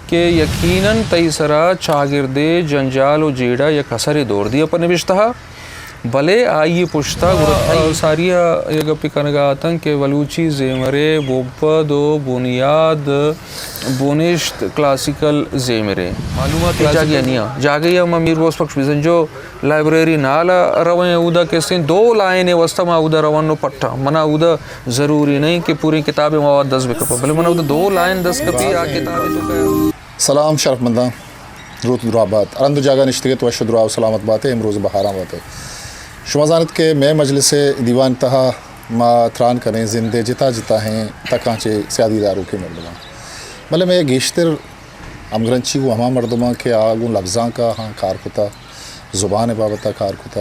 کہ یقیناً تئی سرا چاگردے جنجال و جیڑا یک اثر دور دیا پر نوشتہ بلے آئیے پشتا ساریا یک پکنگا آتن کہ ولوچی زیمرے بوپد و بنیاد بونشت کلاسیکل زیمرے معلومات جاگیا نیا جاگیا ما میر بوس پکش بیزن جو لائبریری نالا روان اودا کسیں 2 لائن وسط ما اودا روانو پٹھا منا اودا ضروری نہیں کہ پوری کتاب مواد 10 بکپا بلے منا اودا 2 لائن 10 کپی آ کتاب تو کہ سلام شرف منداں روت درابات ارند جاگا نشتگے تو اشد دعا و سلامت باتیں امروز بہاراں باتیں شما زانت کہ میں مجلس دیوان تہا ما تران کریں زندے جتا جتا ہیں تکانچے سیادی داروں کے مردمان بلے میں گیشتر امگرنچی کو ہما مردمان کے آگوں لفظاں کا ہاں کار کتا زبان بابتا کار کتا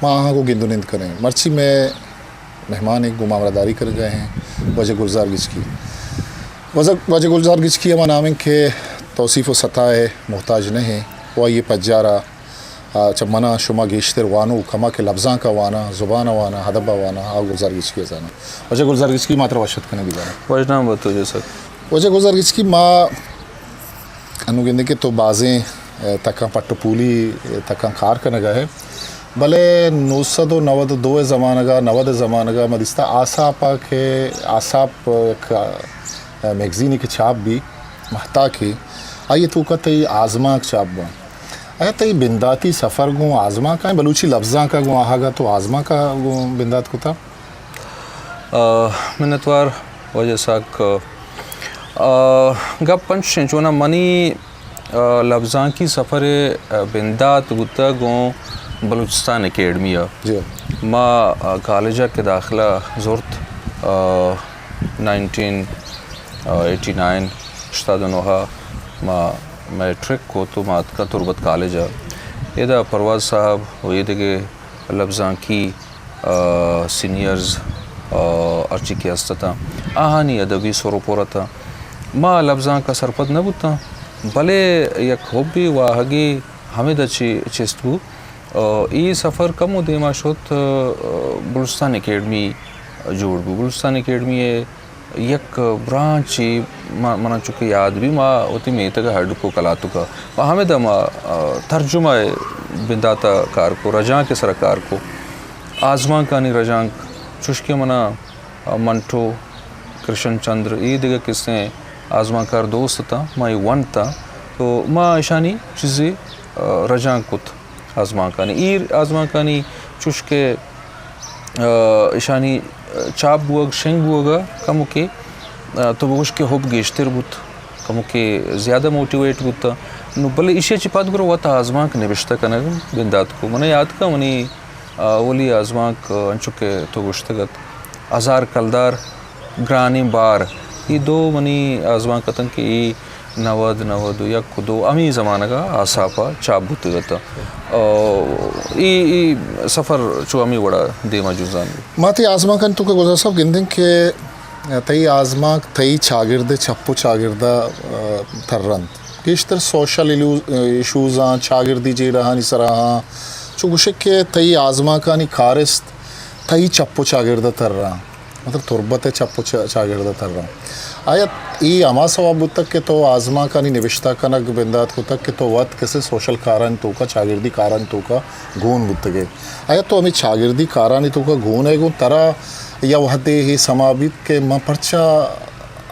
ما آہاں کو گندو نند کریں مرچی میں مہمان ایک معاملہ داری کر گئے ہیں وجہ گلزار گچ کی وجہ گلزار گچ کی ہما نامن کے توصیف و ستائے محتاج نہیں وہ یہ پجارہ چب منا شما گیشتر وانو کما کے لفظاں کا وانا زبان وانا حدبہ وانا آگ گلزار گچ کی ازانا وجہ گلزار گچ کی ماتر وشت کرنے گزانا وجہ نام بتو جیسا وجہ گلزار گچ کی ما انو گندے کے تو بازیں تکاں پٹو پولی تکاں کار کنگا ہے بلے 992 زمانگا 90 زمانگا مدستا آساپا کے آساپ ایک میگزینی کے چھاپ بھی محتا کی آئیے تو کا تی آزما چھاپ با آیا تی بنداتی سفر گوں آزما کا بلوچی لفظاں کا گوں آہا تو آزما کا گوں بندات کو تھا منتوار وجہ ساک گپ پنچ چنچونا منی لفظاں کی سفر بندات گتا گوں بلوچستان اکیڈمی جی ما کالجہ کے داخلہ زورت 1989 اشتادنوہا ما میٹرک کو تو مات کا تربت کالجہ ایدہ پرواز صاحب ہوئی دے لفظاں کی سینئرز ارچی کی استتا آہانی ادبی سورو پورا تھا ما لفظاں کا سرپد نہ بوتا بلے یک ہوبی واہگی حمد اچھی چیست بو ای سفر کم و دیما شد بلوچستان اکیڈمی جوڑ بو بلوچستان اکیڈمی یک برانچی منا چکے یاد بھی ما ہوتی میتا کا ہڈ کو کلاتو کا ہمیں ما ترجمہ بنداتا کار کو رجاں کے سرکار کو آزماں کانی رجاں چشکے منا منٹو کرشن چندر ای دیگا کسیں آزماں کار دوست تھا ما یہ ون تھا تو ما اشانی چیزی رجاں کت آزماں کانی ایر آزماں کانی چشکے اشانی چاپ بوگ شنگ بوگا کمو کے تو بوش کے ہوب گیشتر بوت کمو کے زیادہ موٹیویٹ بوتا نو بلے اشیا چپات گرو واتا آزماں کا نبشتہ کنگم بندات کو منہ یاد کا منی ولی آزماں انچو کے تو گوشتگت ازار کلدار گرانی بار یہ 2 منی آزماں کتن کہ ای 90 یک 2 امی زمانہ کا آساپا چاپ بوتگتا ای سفر چو امی وڑا دیما جوزان ماتی آزما کن تو کہ گزار صاحب گندن کہ تی آزما تی چاگرد چپو چاگردہ تررند کیشتر سوشل ایشوزاں چاگردی جی رہانی سراہاں چو گوشک کہ تی آزما کانی کارست تی چپو چاگردہ تر رہا مطلب تربت چپو چاگردہ تر رہا آیا ای اما سواب تک کہ تو آزما کانی نوشتہ کنگ بندات کو تک کہ تو وقت کسے سوشل کاران تو کا چاگردی کاران تو کا گون بتگے آیا تو ہمیں چاگردی کارانی تو کا گون ہے گون ترا یا وحدے ہی سمابیت کے ما پرچا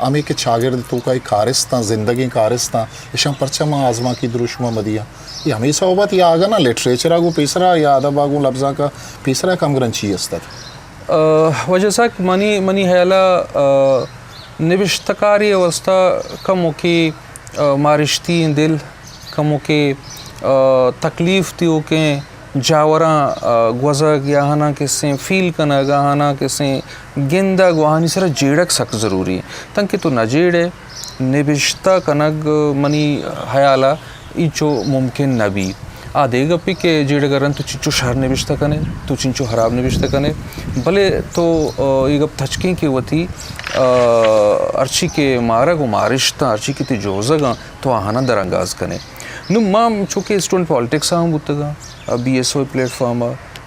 ہمیں کہ چاگرد تو کا کارستان زندگی کارستان اشان پرچا ما آزما کی دروشما مدیا یہ ہمیں صحبت یہ آگا نا لٹریچرہ کو پیسرا یا ادب آگوں لفظاں کا پیسرا کم گرنچی استر وجہ ساک منی حیالہ نبشتکاری وسطہ کمو کی مارشتی دل کمو کے تکلیف تیو کے جاوراں گوزگ یا ہنا کسیں فیل کنا گاہنا کسیں گندہ گوہانی سر جیڑک سک ضروری ہے تنکہ تو نہ جیڑے نبشتہ کنگ منی حیالہ ایچو ممکن نبی آدھے گپی کہ جیڑے گرن تو چنچو شہر نبشتہ کنے تو چنچو حراب نبشتہ کنے بلے تو یہ گپ تھچکیں کہ وہ تھی ارچی کے مارگ و مارشتہ ارچی کی تی جوزگاں تو آہانا درانگاز کنے نو مام چونکہ اسٹوڈنٹ پالیٹکس آہم بودتا گا B S O platform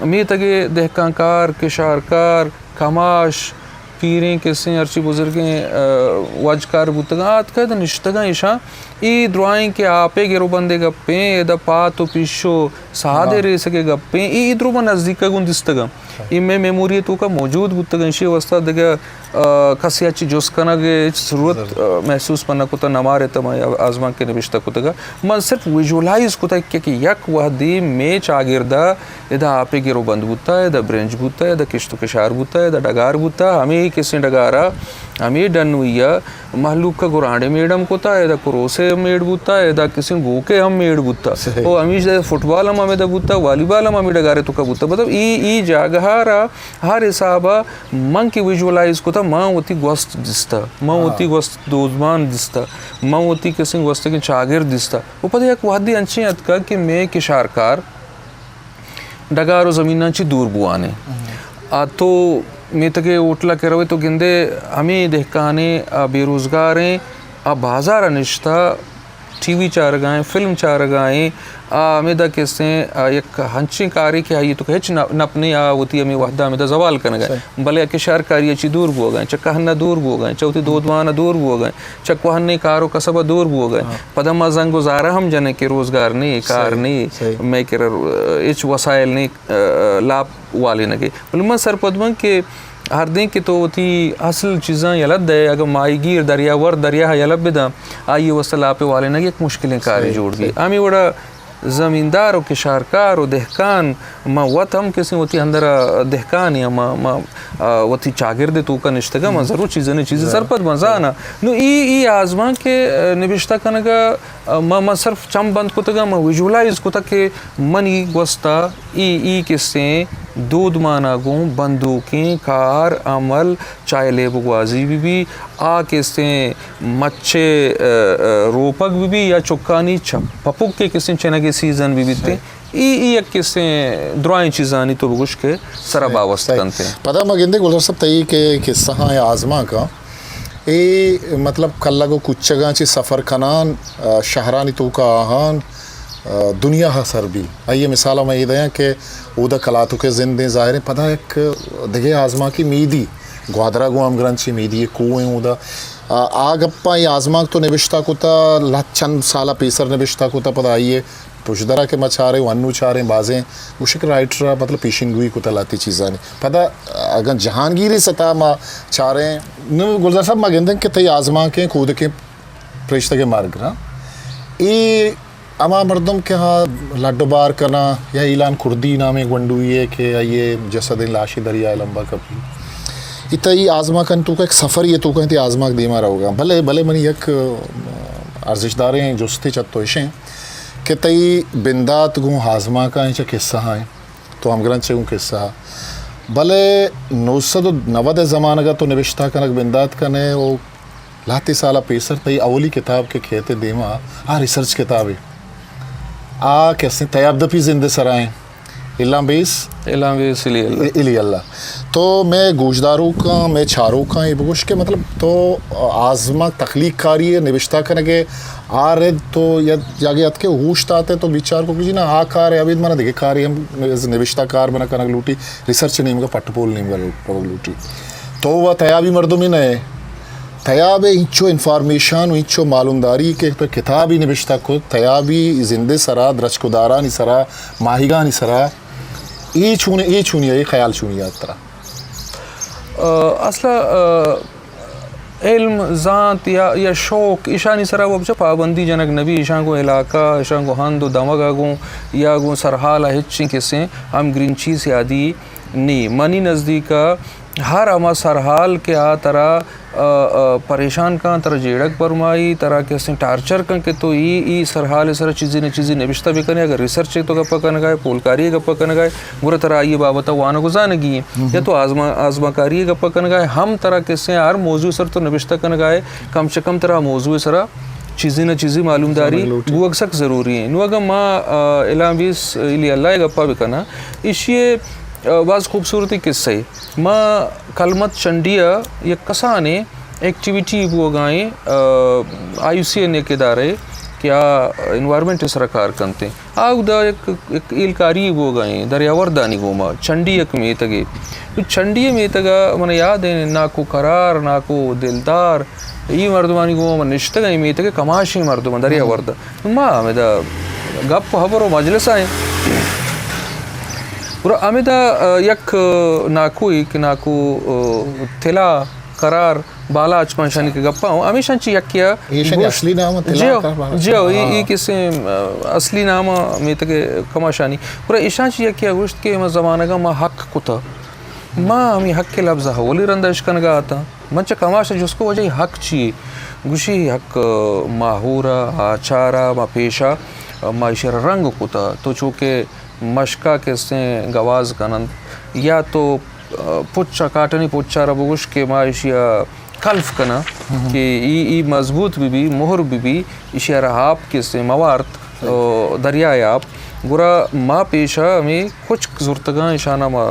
می تگے دہکانکار کشارکار کماش پیریں کسیں ارچی بزرگیں وجکار بوتگاں آت کد نشتگاں ایشاں ای دروائیں کہ آپے گرو بندے گپیں ادا پاتو پیشو سہادے ریسے کے گپیں ای درو با نزدیک گون دستگاں ای میں میموری تو کا موجود بوتگاں ایشی وسطہ دگا کسی اچھی جس کنگے ضرورت محسوس پنا کتا نمارے تما یا آزمان کے نبشتہ کتگا من صرف ویژولائز کتا کہ یک وحدی میں چاگردہ ادا آپے گرو بند بوتا ادا برنج بوتا ادا کشتو کشار بوتا ادا ڈگار بوتا ہمیں کسی ڈگارا ہمیں ڈن ہوئی محلوق کا گرانڈے میڈم کوتا ادا کروسے میڈ بوتا ادا کسی گوکے ہم میڈ بوتا او ہمیں فٹ بال ہم ہمیں دا بوتا والی بال ہم ہمیں ڈگارے تو کا بوتا مطلب ای جاگہارا ہر حسابہ من کی ویژولائز کوتا ماں ہوتی گوست دستا ماں ہوتی گوست دوزمان دستا ماں ہوتی کسی گوست کی چاگر دستا وہ پتہ یک وحدی انچی اتکا کہ میں کشارکار ڈگارو زمیناں چی دور بوانے تو میں تکے اوٹلا کر روے تو گندے ہمیں دہکانے بے روزگاریں بازار نشتا ٹی وی چارگائیں فلم چارگائیں ہمیں دا کسیں یک ہنچیں کاری کہ یہ تو ہچ نپنے ہوتی ہمیں وحدہ ہمیں دا زوال کرنے گئے بلے کشار کاری اچھی دور بو گئے چکہ ہنہ دور بو گئے چوتی دودوانہ دور بو گئے چکہ ہنہ کارو کسبہ دور بو گئے پدم زنگ گزارہ ہم جنے کے روزگار نہیں کار نہیں میں کر اچ وسائل نہیں لاپ والے نگے بلے میں سر پدمان کہ ہر دن کی تو تھی اصل چیزاں یلد ہے اگر مائی گیر دریا ور دریا یلد بدا آئیے وصل آپے والے نگے ایک مشکلیں کاری جوڑ گئی ہمیں وڑا زمیندار و کشارکار و دہکان ما وط ہم کسی ہوتی اندر دہکان یا ما وتی چاگرد تو کا نشتگا ما ضرور چیزیں سرپت مزانا نو ای آزمان کے نبشتہ کنگا ما صرف چم بند کتگا ما ویژولائز کتا کہ من ای گوستا ای کسیں دود مانا گوں بندوقیں کار عمل چائے لے بگوازی بھی آ کسیں مچے روپک بھی یا چکانی پپک کے کسیں چنگے سیزن بھی تے ای ایک کسیں درائیں چیزانی تو بگوش کے سرا باوست کنتے ہیں پتہ مگندے گلزار صاحب تئی کہ قصہ ہاں آزما کا ای مطلب کل لگو کچھگاں چی سفر کنان شہرانی تو کا آہان دنیا سر بھی آئیے مثالہ میں یہ دیں کہ اودا کلاتو کے زندے ظاہر ہیں پتہ ایک دگے آزما کی میدی گوادرہ گو ہم گرنچی میدی کوئیں اودا آگ اپا یہ آزما تو نبشتہ کتا چند سالہ پیسر نبشتہ کتا پتہ آئیے پشدرہ کے مچارے ونو چاریں بازیں گوشک رائٹرہ مطلب پیشنگوئی کتا لاتی چیزانی پتہ اگر جہانگیری سطح ما چاریں گلزار صاحب ما گندن کہ تی آزما کے کود کے پرشتہ کے مارگ نا ای اما مردم کے ہاں لڈو بار کنا یا اعلان کردی نامے گونڈوئی ہے کہ یہ جسد لاشی دریا لمبا کپی اتا یہ آزما کن تو کا ایک سفر یہ تو کہیں تی آزما دیما رہو گا بھلے منی یک ارزش داریں جستے چتوشیں کہ تی بندات گوں آزما کا ہیں قصہ ہیں تو ہم گرن چاہوں قصہ بھلے 990 زمانہ کا تو نوشتہ کنک بندات کا نے وہ لاتی سالہ پیسر تی اولی کتاب کے کھیتے دیما ریسرچ کتاب ہے کیسے تیاب دپی زندہ سرائیں اللہ بیس الی اللہ تو میں گوشداروں کا میں چھاروں کا یہ بگوش کے مطلب تو آزما تخلیق کاری ہے نوشتہ کرنے آرد تو یا جاگے ات کے ہوشت آتے تو بیچار کو کچھ نا آ کار ہے ابھی مانا دیکھے کاری ہم نوشتہ کار بنا کنک لوٹی ریسرچ نہیں مگا پٹ پول نہیں مگا لوٹی تو وہ تیابی مردم ہی نئے تیاب انچو انفارمیشن و انچو معلومداری کے کتابی نبشتہ کو تیابی زندے سرا درچ کو دارانی سرا ماہیگانی سرا ای چونی ہے خیال چونی ہے ترہ اصلا علم ذات یا شوق ایشانی سرا وہ بچہ پابندی جنک نبی ایشان کو علاقہ ایشان کو ہند و دمگا گوں یا گوں سرحال ہچیں کسیں ہم گرین چیز یادی نہیں منی نزدیکا ہر اما سرحال کے آ ترا پریشان کان ترا جیڑک برمائی ترا کیسے ٹارچر کن کہ تو ای سرحال سر چیزیں نبشتہ بھی کرنے اگر ریسرچ تو گپا کرنے گئے پولکاری گپا کرنے گئے برا ترا آئیے بابتا وانا گزانگی ہیں یا تو آزما کاری گپا کرنے گئے ہم ترا کیسے ہر موضوع سر تو نبشتہ کرنے گئے کم سے کم ترا موضوع سرا چیزیں معلومداری وہ اکسک ضروری ہیں نو اگر ماں اعلان بیس الی اللہ گپا بھی کرنا اسے بعض خوبصورتی قصہ ہے ماں کلمت چنڈیا یا کسانے ایکٹیویٹی وہ گائیں آئی یو سی این ایک ادارے کیا انوائرمنٹ اس رکار کنتے آگ دا ایک ایلکاری گو گئیں دریاور دانی گوما چنڈی ایک میتگے چنڈی میتگا من یاد ہے ناکو قرار ناکو دلدار ای مردمانی گوما نشتگا میتگے کماشی مردمان دریاور دا ما ہمیں دا گپ خبر و مجلس آئیں اور ہمیں دا یک ناکوئی کہ ناکو تلا قرار بالا اچمان شانی کے گپا ہوں ہمیشہ چی یک کیا اصلی نام جیو یہ کسی اصلی نام میں تک کما شانی پورا ایشان چی یک کیا گوشت کے میں زمانہ گا ما حق کتا ما ہمیں حق کے لفظ حولی رندش کنگا آتا منچہ کماشا جس کو وجہ حق چیئے گوشی حق ماہورا آچارا ما پیشا ما اشار رنگ کتا تو چونکہ مشکا کسے گواز کنند یا تو پچا کاٹنی پچا را بگوش کے ما اشیا کلف کنا کہ ای مضبوط بھی مہر بھی اشیا رہاب کسے موارت دریائے آپ گورا ما پیشا ہمیں کچھ زورتگاں اشانہ ما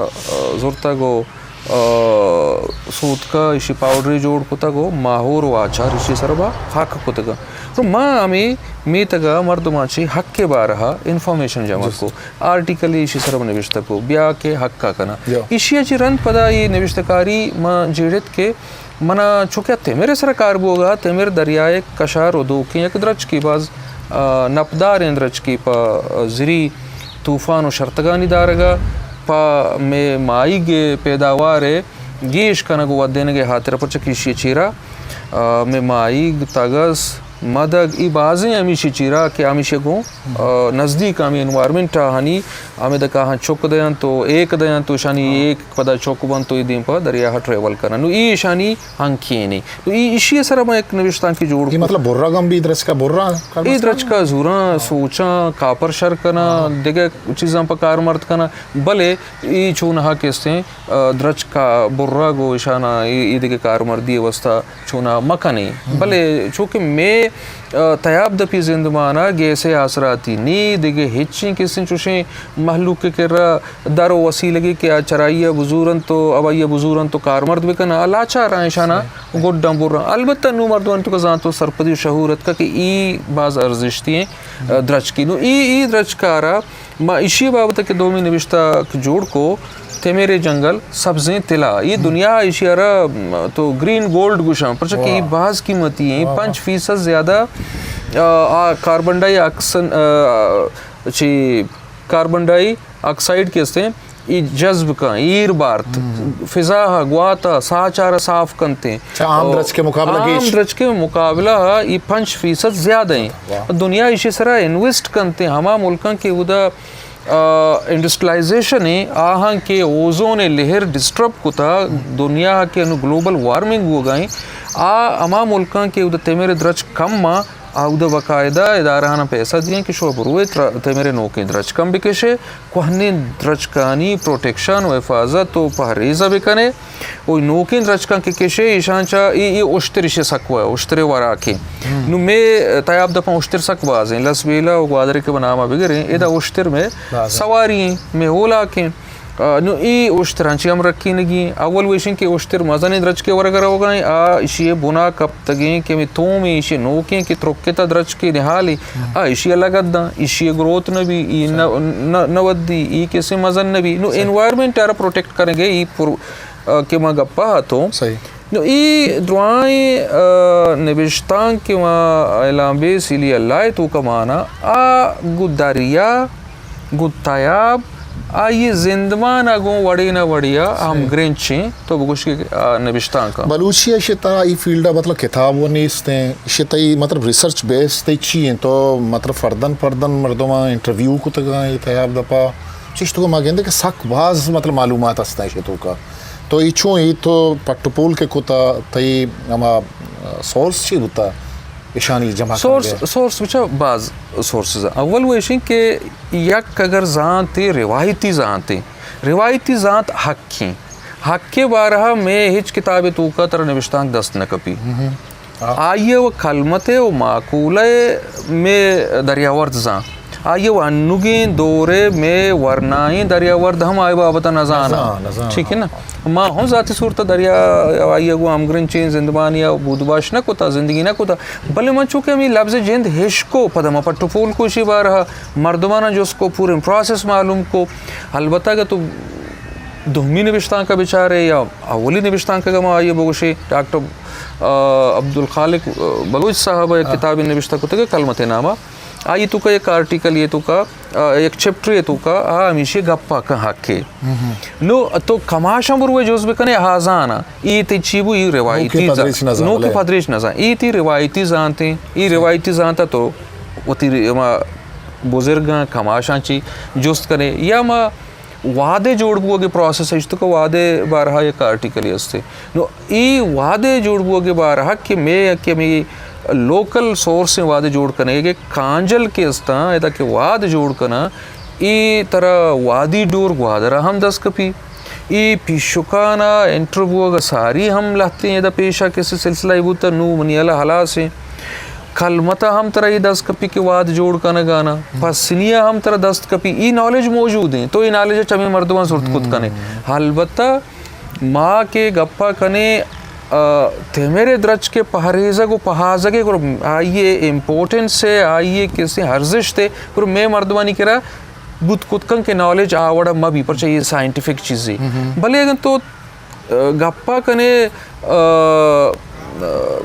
زورتا گو سوت کا اسی پاؤڈری جوڑ کتا گو ماہور و آچار اسی سربا حق کتا گا تو ماں ہمیں میتگا مردماچی حق کے بارہا انفارمیشن جمع کو آرٹیکل اسی سرب نوشتہ کو بیا کے حق کا کنا اسی اچھی رن پدا یہ نوشتکاری ماں جیڑت کے منا چونکہ تیمیر سرکار بوگا تیمیر دریائے کشار و دوکی یک درچ کی باز نپدار اندرچ کی پا زری طوفان و شرطگانی دارگا پا میں مائی گے پیداوار گیش کنگو ودین گے ہاتھ رپر چکیشی چیرا میں مائی تاگس مدگ ای بازیں ہمیشی چیرا کہ ہمیشہ گو نزدیک ہمیں انوائرمنٹ ہنی ہمیں دکا ہاں چوک دیاں تو ایک دیاں تو شانی ایک پدا چوک بان تو ای دیں پا دریا ہاں ٹریول کرنا نو ای شانی ہنکینی تو ای اشی سر میں ایک نوشتان کی جوڑ یہ مطلب برا گم بھی درچ کا برا ای درچ کا زوراں سوچاں کاپر شر کنا دیگے چیزاں پا کار مرد کنا بلے ای چونہا کستے درچ کا برا گو اشانا ای دیگے کار مردی وستا چونہا مکنی بلے چونکہ میں تیاب دپی زندمانا گیسے آسراتی نی دیگے ہچیں کسیں چوشیں محلوق کے کر در و وسیع لگی کہ چرائیہ بزورن تو ابائیہ بزورن تو کارمرد بکنا اللہ چاہ رہا ہے شانا گوڑ ڈمبور رہا البتہ نو مردوان تو کزان تو سرپدی و شہورت کا کہ ای بعض ارزشتی ہیں درچ کی نو ای درچ کارا ما اسی بابتا کہ دومی نوشتہ جوڑ کو تیمیرے جنگل سبزیں تلا یہ دنیا اشیارہ تو گرین گولڈ گوشاں پرچہ کہ یہ بعض قیمتی ہیں 5% زیادہ کاربن ڈائی کاربن ڈائی آکسائڈ کیسے ہیں یہ جذب کا ایر بارت فضا گواتا ساچارہ صاف کنتے ہیں عام درج کے مقابلہ عام درج کے مقابلہ یہ 5% زیادہ ہیں دنیا اسی طرح انویسٹ کنتے ہیں ہما ملکاں کے ادھا انڈسٹرلائزیشن ہے آہاں کے اوزون لہر ڈسٹرب کتا دنیا کے گلوبل وارمنگ ہو گئیں اما ملکاں کے ادھا تیمیرے درج کم ماں ادھا باقاعدہ ادارہانا پیسہ دیں کہ شو بروے تیمیرے نوکیں درج کم بکشے کوہنے درج کانی پروٹیکشن و حفاظت و پہریزہ بکنے وہ نوکیں درج کان کے کشے ایشان چاہ یہ اشترشے سکوا ہے اشترے وراکیں نو میں تیاب دپاں اشتر سکوا آزیں لس ویلا و گوادرے کے بنامہ بگریں ایدہ اشتر میں سواری میں ہولا کے نو ای اشترانچی ہم رکھی نگی اول ویشن کے اشتر مزن درج کے ورگر ہو گئیں اشیے بنا کب تگیں کہ میں تومی اشیے نوکیں کہ ترکتا درج کے نحالی اشیے لگت دا اشیے گروت نبی ای نود دی ای کسی مزن نبی نو انوائرمنٹ ارہ پروٹیکٹ کریں گے ای کہ ما گپا ہاتھوں نو ای دعائیں نبشتان کے ما اعلام بے سیلی اللہ تو کا مانا گو دریا گو تیاب آئیے زندمان اگوں وڑی نہ وڑیا ہم گرینچیں تو بگوش کے نبشتان کا بلوچی اشتا ای فیلڈا مطلب کتاب و نیستیں اشتا ای مطلب ریسرچ بیس تی چی ہیں تو مطلب فردن مردمہ انٹرویو کو تگائیں تیاب دپا چیشتو کا ماں گیندے کہ سک باز مطلب معلومات ہستا ہے شتو کا تو ای چون ای تو پٹپول کے کتا تی اما سورس چی ہوتا اشانی جمع سورس بچا بعض سورسز اول وہ اشیں کہ یک اگر زانتے روایتی زانت حق کیں حق کے بارہا میں ہچ کتاب توکا تر نوشتان دست نہ کپی آئیے وہ کلمت و معقولہ میں دریاورد زان آئیے وہ انگیں دورے میں ورنائیں دریا ورد ہم آئے بابتا نزانا ٹھیک ہے نا ماں ہوں ذاتی صورت دریا آئیے وہ امگرن چین زندبان یا بودباش نہ کوتا زندگی نہ کوتا بلے من چونکہ ہمیں لفظ جند ہش کو پدما پٹو پھول کو شی بارہا مردمانہ جو اس کو پورے پروسیس معلوم کو البتہ کہ تو دہمی نوشتان کا بیچارے یا اولی نوشتان کا گما آئیے بگوشی ڈاکٹر عبدالخالق بلوچ صاحب ایک کتاب نوشتہ کو تھے کلمت نامہ آئی تو کا ایک آرٹیکل یہ تو کا ایک چپٹر یہ تو کا ہمیشہ گپا کا حق کے نو تو کماشا مروے جوز بکنے ہازانا ای تی چیبو ای روایتی نو کی پدریش نزان ای تی روایتی زانتے ای روایتی زانتا تو وہ تی بزرگاں کماشاں چی جوست کرے یا ما وعدے جوڑ بو کے پروسیس ہے تو وعدے بارہا ایک آرٹیکل ہی استے نو ای وعدے جوڑ بو کے بارہا کہ میں لوکل سورس سے وعدے جوڑ کرنے کہ کانجل کے استاں ایتا کہ وعد جوڑ کرنا ای طرح وادی ڈور گوادرہ ہم دست کپی ای پیشکانا انٹرویو گا ساری ہم لہتے ہیں ایتا پیشہ کسی سلسلہ ایبوتا نو منیالہ حلا سے کلمتا ہم طرح ای دست کپی کے وعد جوڑ کرنا گانا پسنیہ ہم طرح دست کپی ای نالج موجود ہیں تو ای نالج چمی مردمان صورت خود کنے البتہ ماں کے گپا کنے میرے درج کے پہریزہ کو پہازگے کو آئیے امپورٹنس ہے آئیے کسی ہرزش تھے پر میں مردمانی کرا بت کتکن کے نالج آوڑا مبی پر چاہیے سائنٹیفک چیزیں بھلے اگر تو گپا کنے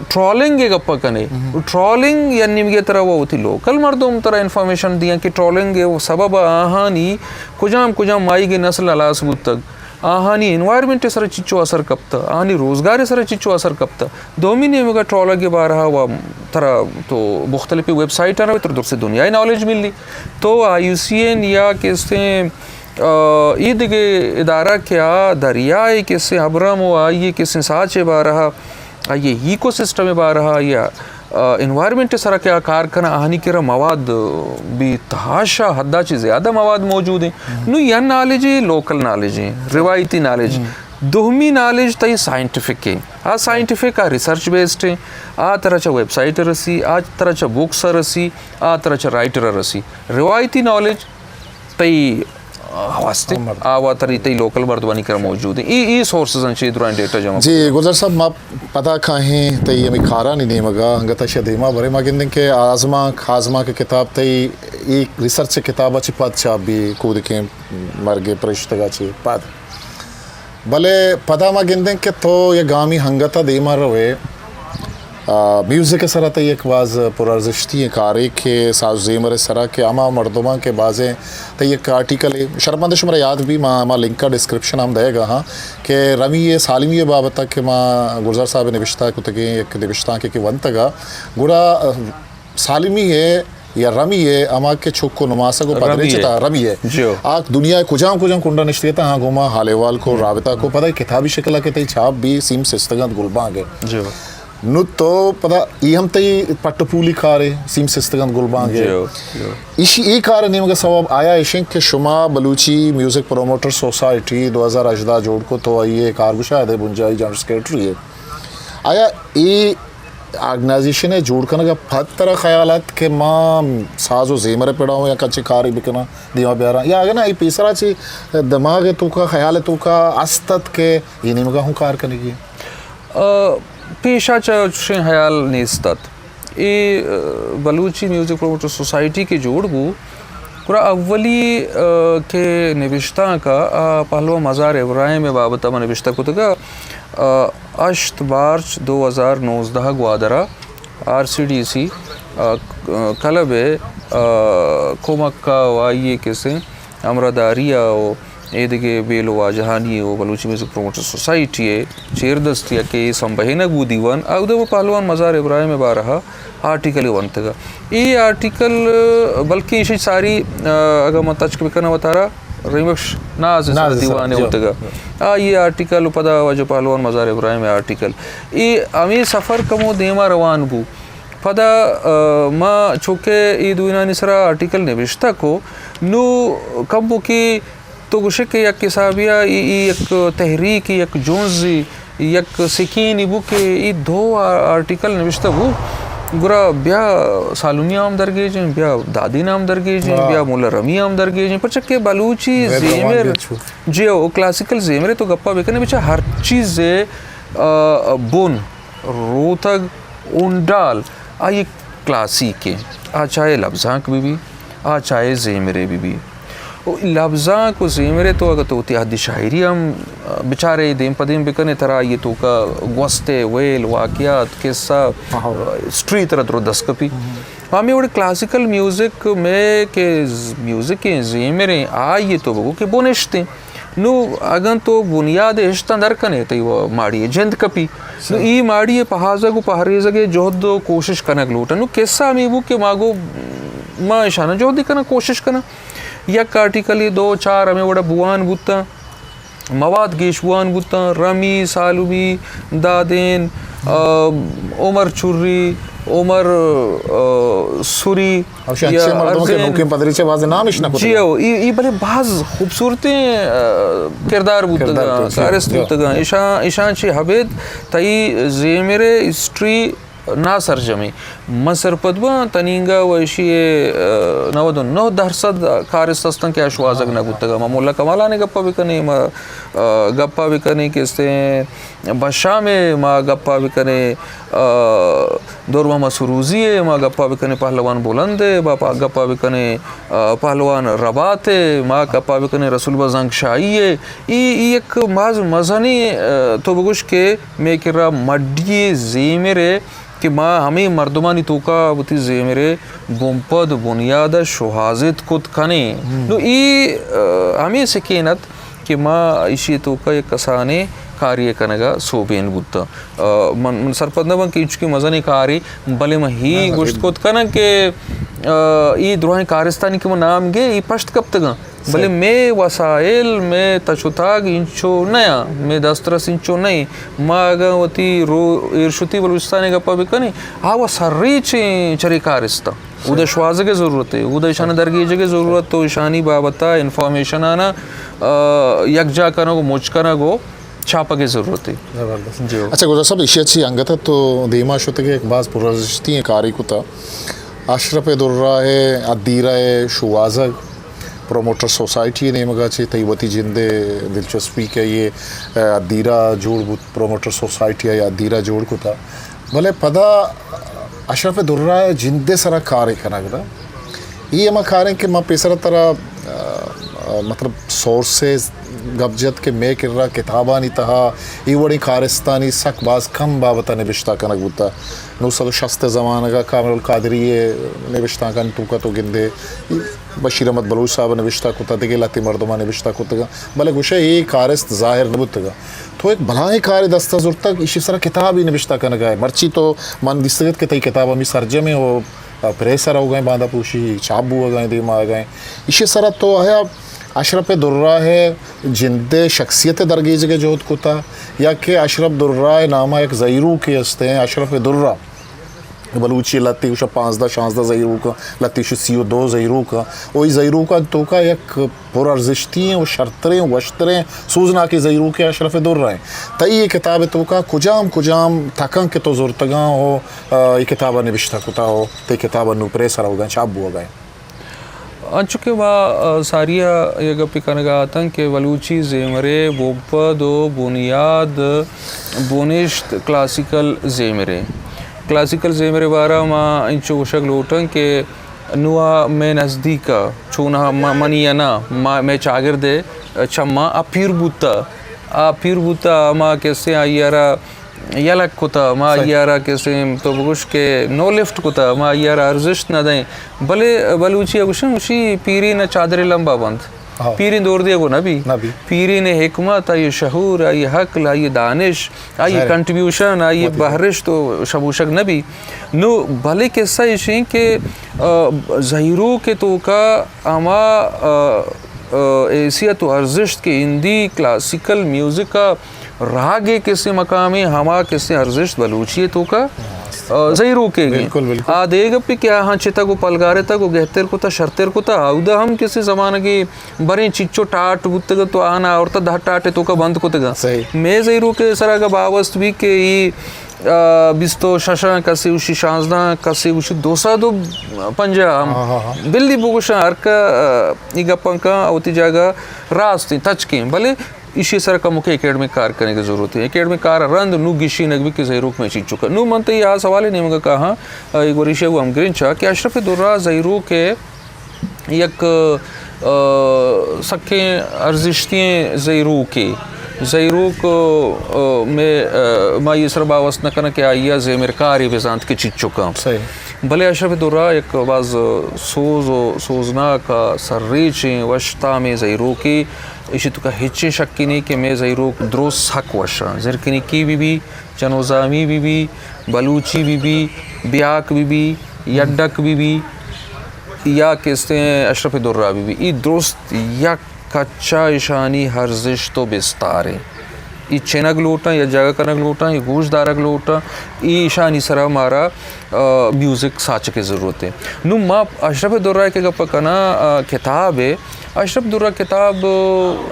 ٹرولنگ کے گپا کنے ٹرولنگ یعنی یہ طرح وہ ہوتی لوکل مردم طرح انفارمیشن دیا کہ ٹرولنگ وہ سبب آہانی کجام مائی کے نسل علاس بود تک آہانی انوائرمنٹ سر چچو اثر کبتا آہانی روزگار سر چچو اثر کبتا دومی نے مگا ٹرولر کے بارہا وہ طرح تو مختلف ویب سائٹ آنا تو در سے دنیای نالج مل لی تو IUCN یا کس نے عید کے ادارہ کیا دریائے کس سے حبرم ہو آئیے کس نے ساچے بارہا آئیے ایکو سسٹم بارہا یا انوائرمنٹ سرا کیا کارکنہ آہنی کرا مواد بھی تحاشا حدہ چیز زیادہ مواد موجود ہیں نو یہ نالج ہے لوکل نالج ہے روایتی نالج دوہمی نالج تا یہ سائنٹیفک ہے سائنٹیفک ریسرچ بیسڈ ہے طرح چا ویب سائٹ رسی طرح چا بکس رسی طرح چا رائٹر رسی روایتی نالج تی واسطے آوا تری لوکل مردمانی کر موجود ہیں ای سورسز انچے دوران ڈیٹا جمع جی گزر صاحب ما پتا کھاہیں تی ہمیں کھارا نہیں مگا ہنگتا شدیما برے ما گندن کے آزما کے کتاب تی ایک ریسرچ کتابہ چی پاد چاپ بھی کود کے مرگے پرشتگا چی پاد بلے پتا ما گندن کے تو یہ گامی ہنگتا دیما روے میوزک سرا تی ایک باز پرارزشتی کارے کے ساز زیمر سرا کے اما مردمان کے بازیں تی ایک آرٹیکل شرمندہ شمرا یاد بھی ما لنک کا ڈسکرپشن ہم دے گا ہاں کہ رمی سالمی بابتا کہ ما گلزار صاحب نوشتہ کو تگیں ایک نوشتہ کے ونتگا گڑا سالمی ہے یا رمی ہے اما کے چھکو نماسا کو پدرے چتا رمی ہے آگ دنیا کجام کنڈا نشتیتا ہاں گوما حالیوال کو رابطہ کو پتہ کتابی شکلہ کے تی چھاپ بھی سیم سستگند گلبان گئے نو تو پتا ای ہم تی پٹ پولی کارے سیم سستگند گلبان گئے ایشی ای کار نیم کا سواب آیا ایشن کہ شما بلوچی میوزک پروموٹر سوسائٹی 2018 جوڑ کو تو آئیے کارگو شاید ہے بنجائی جنرل سیکریٹری ہے آیا ای آرگنائزیشن ہے جوڑ کرنے کا پھت طرح خیالات کہ ماں ساز و زیمر پیڑا ہوں یا کچھ کاری بکنا دیما بیارا یا اگر نا ای پیسرا چی دماغ تو کا خیال تو کا استت کے یہ نیم کا ہوں کار کرنے کی پیشہ چاہشیں خیال نیستت ای بلوچی میوزک پروموٹر سوسائٹی کے جوڑ بو پورا اولی کے نوشتہ کا پہلوہ مزار ابراہیم بابتا میں نوشتہ کو تکا 8 مارچ 2019 گوادرہ RCDC کلب کومکا وائیے کسے امرداریہ و ایدگے بیلو واجہانی و بلوچی میوزک پروموٹر سوسائٹی ہے چیردستی کہ سمبہینک بو دیوان او دے وہ پہلوان مزار ابراہیم بارہا آرٹیکل ونتگا ای آرٹیکل بلکہ اسی ساری اگر میں تچک بکنا بتارا ریمکش ناز دیوانے ہوتگا یہ آرٹیکل پدا وجہ پہلوان مزار ابراہیم آرٹیکل ای امی سفر کمو دیما روان بو پدا ما چونکہ ای دوینانی سرا آرٹیکل نوشتہ کو نو کم کی تو گوشک یک کسابیہ یک تحریک یک جونزی یک سکین بو کہ ای 2 آرٹیکل نوشتہ بو گرا بیا سالونی عام درگیجیں بیا دادی نام درگیجیں بیا مولا رمی عام درگیجیں پچکے بلوچی زیمر جیو کلاسیکل زیمرے تو گپا بکنے بچا ہر چیز بون روتگ اونڈال آئی کلاسیکیں آ چاہے لفظانک بھی آ چاہے زیمرے بھی لفظاں کو زیمرے تو اگر تو اتحادی شاعری ہم بچارے دیم پدیم بکنے طرح یہ تو کا گوستے ویل واقعات قصہ اسٹری طرح درو دسکپی ہمیں وڑے کلاسیکل میوزک میں کہ میوزک کے زیمرے آئیے تو بگو کہ بونشتے نو اگن تو بنیاد اشتہ درکنے تو وہ ماڑی جند کپی نو ای ماڑی پہازہ کو پہریزگے جہد کوشش کنک لوٹا نو کیسا ہمیں وہ کہ ماگو ما اشانہ جہدی کنا کوشش کنا یک آرٹیکلی 2-4 ہمیں وڑا بوان بوتا مواد گیش بوان بوتا رمی سالومی دادین عمر چوری عمر سوری جیو ای بلے بعض خوبصورتی کردار بوتگا کارست بوتگا ایشان چی حبید تایی زیمرے اسٹری نا سرجمی مصر پدبا تنینگا ویشی 99% کارست استن کے اشوازگ نگوتگا ما مولا کمالانے گپا بکنے ما گپا بکنے کستے بشا میں ما گپا بکنے دورما ما سروزی ہے ما گپا بکنے پہلوان بلندے ما گپا بکنے پہلوان رباتے ما گپا بکنے رسول بزنگ شاہی ہے ایک مذہنی تو بگوش کے میں کرا مڈی زیمرے کہ ماں ہمیں مردمانی توکا بتی زیمرے بومپد بنیاد شہازت کت کنے نو ای ہمیں سکینت کہ ماں ایشی توکا یک کسانے کاری کنگا سوبین بودتا من سرپد نبن کہ انچکی مزنی کاری بلے میں ہی گوشت کت کنن کہ ای دروہن کارستانی کے نام گے ای پشت کب تگا بلے میں وسائل میں تچوتاگ انچو نیا میں دسترس انچو نئی ما اگا وتی رو ارشتی بلوچستانی گپا بکنی آوا سری چری کارستا او شوازگے ضرورت ہے او شان درگیجگے ضرورت تو شانی بابتا انفارمیشن آنا یک جا کنا گو موچ کنا گو چھاپا کی ضرورت ہے. اچھا گزر صاحب اشیا اچھی انگت ہے تو دیما شوتے کہ ایک بعض پررزشتی ہیں کاری کو تھا اشرف درہ ادیرہ شوازگ پروموٹر سوسائٹی نے مگا چھے تیوتی جندے دلچسپی کہ یہ ادیرہ جوڑ پروموٹر سوسائٹی یا ادیرہ جوڑ کو تھا بھلے پدا اشرف درہ جندے سرا کارے کھنا گا یہ اما کاریں کہ ماں پیسرہ طرح مطلب سورسز گبجت کے میں کر رہا کتابانی تہا ای وڑی کارستانی سک باز کم بابتا نبشتہ کنک بوتا 960 زمانہ کا کامل القادری نبشتہ کن توکا تو گندے بشیر احمد بلوچ صاحب نبشتہ کتا دگے لاتی مردمہ نبشتہ کتا گا بلے گوشہ یہ کارست ظاہر نبوتا گا تو ایک بھلائیں کار دستہ زور تک اسی سرا کتاب ہی نبشتہ کنک ہے مرچی تو من دستگت کے تی کتاب ہمیں سرجمے ہو پریسر ہو گئے باندھا پوشی چاب ہو گئے دیما آ گئے اسی سرا تو ہے اشرف درہ ہے جندے شخصیت درگیج کے جوت کو تھا یا کہ اشرف درہ نامہ ایک زیرو کے ہستے ہیں اشرف درہ بلوچی لتی شا 15-16 زیرو کا لتی شا 32 زیرو کا وہی زیرو کا تو کا یک پر ارزشتی ہیں وہ شرطریں وشتریں سوزنا کی زیرو کے اشرف درہ ہیں تا یہ کتاب تو کا کجام تھکن کے تو زورتگاں ہو یہ کتابہ نبشتہ کتا ہو تے کتابہ نو پریسر ہو گئے چاب ہو گئے چونکہ وہ ساریہ یہ گپی کنگا آتا کہ ولوچی زیمرے بوپد و بنیاد بونشت کلاسیکل زیمرے بارہ ما انچو گوشک لوٹن کہ نوا میں نزدیکا چونہ منی انا میں چاگرد چما پیر بوتا ما کیسے آئیارا یلک کتا ما یارا کیسے تو بگوش کے نو لفٹ کتا ما یارا ارزش نہ دیں بلے بلوچی اگوشن اسی پیری نہ چادر لمبا بند پیری دور دیا گو نبی پیری نے حکمت آئی شعور آئی حق آئی دانش آئی کنٹریبیوشن آئی بہرش تو شبوشک نبی نو بھلے کیسا یہ کہ ظہیرو کے تو کا اما ایسیت و ارزش کے ہندی کلاسیکل میوزک کا راگے کسی مقامی ہما کسی ارزش بلوچی تو کا زیرو کے گئے آدھے گا پی کیا ہاں چھتا کو پلگارے تا کو گہتر کو تا شرطر کو تا آودہ ہم کسی زمانہ کی بریں چچو ٹاٹ بودتے گا تو آنا اور تا دہ ٹاٹے تو کا بند کو تگا میں زیرو کے سرا کا باوست بھی کہ بیستو ششا کسی وشی 16 کسی وشی 250 بلی بوگوشا ہرکا ایگا پنکا اوتی جاگا راستی تچ کے بلے اسی سر کا مکہ اکیڈمک کار کرنے کی ضرورت ہے. اکیڈمک کار رند نو گشی نگوی کے زیروک میں چیز چکا نو منتا یہ سوال نہیں مگا کہا ایک وریشہ وہ ہم گرین چاہ کہ اشرف درہ زیروک کے یک سکیں ارزشتیں زیروک میں ما یہ سر باوست نہ کرنا کہ آئیا زیمرکاری بزانت کی چیز چکا بھلے اشرف درہ ایک بعض سوزناک سرریچیں وشتا میں زیروکی اسی تو کا ہچے شکی نہیں کہ میں زیروک درست حق وشا زرکنی بی چنوزامی بی بلوچی بی بیاک بی یڈک بی یا کہتے ہیں اشرف درہ بی ای درست یا کچا اشانی ہر زشت و بستارے ای چینک لوٹا یا جگہ کنک لوٹا یا گوشت دارک لوٹا ای اشانی سرا ہمارا میوزک ساچ کی ضرورت ہے. نو ما اشرف درہ کے گپا کنا کتاب ہے. اشرف درہ کتاب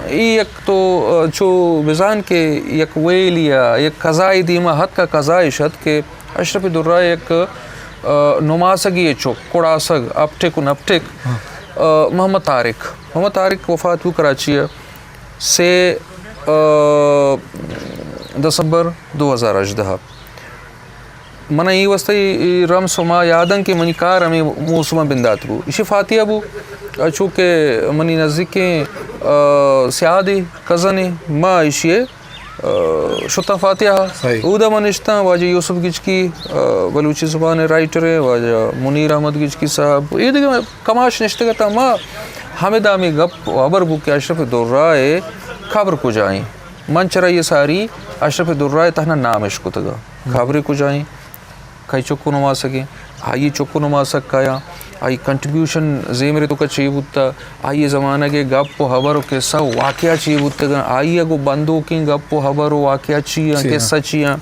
ایک تو جو بزان کے یک ویلیا یک قضائی دیما حد کا قضائی شد کہ اشرف درہ ایک نماسگی چوک کڑاسگ اپٹک و نپٹک محمد طارق وفات کو کراچی سے دسمبر 2018 منہ یہ وسطی رم سما یادن کے منی کار ہمیں موسمہ بندات بو اسی فاتحہ بو چونکہ منی نزدیکیں سیادی کزنی ما اشیے شتا فاتحہ اودا منشتہ واجہ یوسف گجکی بلوچی زبان رائٹر ہے واجہ منیر احمد گجکی صاحب یہ دیکھیں کماش نشتگا تا ما حمد آمی گپ وابر بو کہ اشرف درہ خبر کو جائیں منچرہ یہ ساری اشرف درہ تہنا نام عشق تگا خبریں کو جائیں کئی چکو نما سکیں آئیے چکو نما سکایا آئی کنٹریبیوشن زیمرے تو کا چاہیے بودتا آئیے زمانہ کے گپ و حبر و قصہ واقعہ چاہیے بودتا گا آئیے گو بندوں کی گپ و حبر و واقعہ چاہیے قصہ چاہیے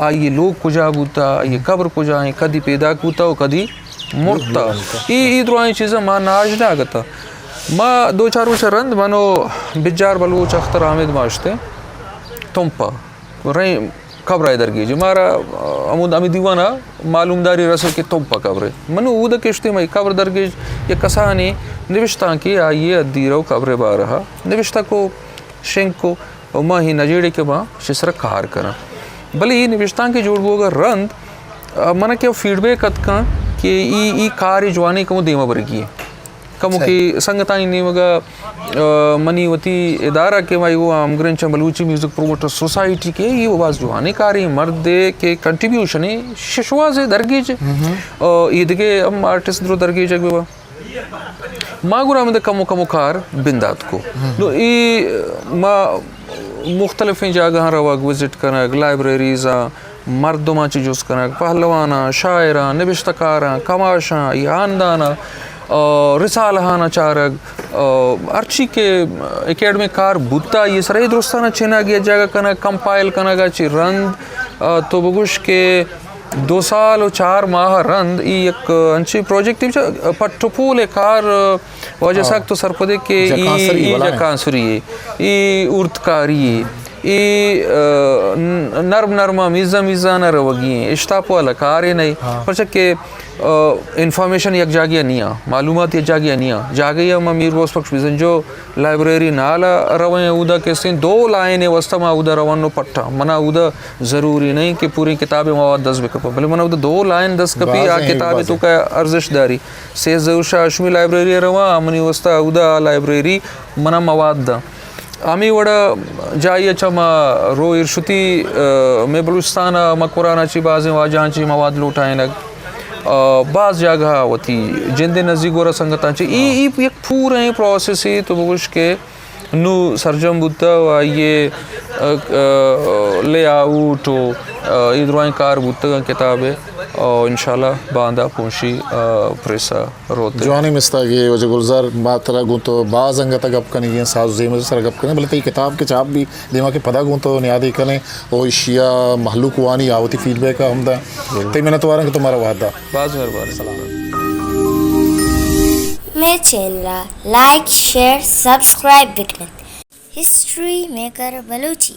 آئیے لوگ کجا بودتا آئیے قبر کجائیں کدی پیدا کوتا و کدی مرتا یہ دعائیں چیزیں ماں ناج نہ آگتا ماں 2-4 روچہ رند منو بجار بلوچ اختر حامد ماشتے تمپا رہی قبر ہے درگی جو مارا امود امی دیوانا معلوم داری رسل کے تمپا قبر ہے منو اودا کشتے میں قبر درگی یا کسانی نوشتان کی آئیے ادیرو قبر بارہا نوشتہ کو شنک کو ماں ہی نجیڑے کے ماں شسر کار کرنا بلے یہ نوشتان کے جوڑ بوگا رند منہ کیا فیڈ بیک اتکا کہ ای کار جوانی کمو دیما برگی ہے کمو کی سنگتانی نیمگا منی وتی ادارہ کے مائی وہ امگرنچا بلوچی میوزک پروموٹر سوسائٹی کے یہ باز جوانی کاری مرد کے کنٹریبیوشن ہے ششواز ہے درگیج یہ دیکھے ہم آرٹسٹ درو درگیج اگوی با ما گورا میں کمو کار بندات کو ما مختلف جاگہ رواگ وزٹ کرنگ لائبریریزاں مردماں چیزوز کرنگ پہلوانا شاعراں نبشتکاراں کماشاں یاندانا رسالہانا چارگ ارچی کے اکیڈمک کار بوتا یہ سرائی درستانہ چھنا گیا جاگہ کنا کمپائل کنا گا چی رند تو بگوش کے 2 سال و 4 ماہ رند ایک انچی پروجیکٹ پٹھو پول کار وجہ ساک تو سرپدے کے ای جکانسری ہے ای اردکاری ہے ای نرمہ میزانہ روگی ہیں اشتاپ والا کارے نہیں پرچہ کہ انفارمیشن یک جاگیا نیا معلومات یک جاگیا نیا جاگیا ما میر بوس پکش بیزن جو لائبریری نالا روائیں اودا کسیں 2 لائن وسطہ ما اودا روانو پٹھا منا اودا ضروری نہیں کہ پوری کتاب مواد 10 بکپا بلے منا اودا 2 لائن 10 کپی آ کتاب تو کا ارزش داری سیز زوشا اشمی لائبریری روان امنی وسطہ اودا لائبریری منا مواد دا آمی وڑا جائی اچھا ما رو ارشتی میں بلوچستانا ما قرآن چی بازیں واجہاں چی مواد لوٹائیں لگ بعض جگہ ہوتی جن دے نزدیک گورا سنگتاں چی ایک پورے پروسیس ہی تو بگوش کے نو سرجم بودتا و یہ لے آؤٹ و ادروائیں کار بودتا گا کتاب ہے اور انشاءاللہ باندھا پونشی پریسا روتے جوانی مستاگی وجہ گلزار بات طرح گون تو بعض انگتا گپ کنی گئے ساز زیمہ سر گپ کنی بلکہ یہ کتاب کے چاپ بھی دیما کے پدا گون تو نیادی کنے وہ اشیاء محلوق وانی آوتی فیڈ بیک کا ہمدہ تی میں نے تو آرہا کہ تمہارا وعدہ بعض مہربانی میں چینل لائک شیئر سبسکرائب بکنت ہسٹری میکر بلوچی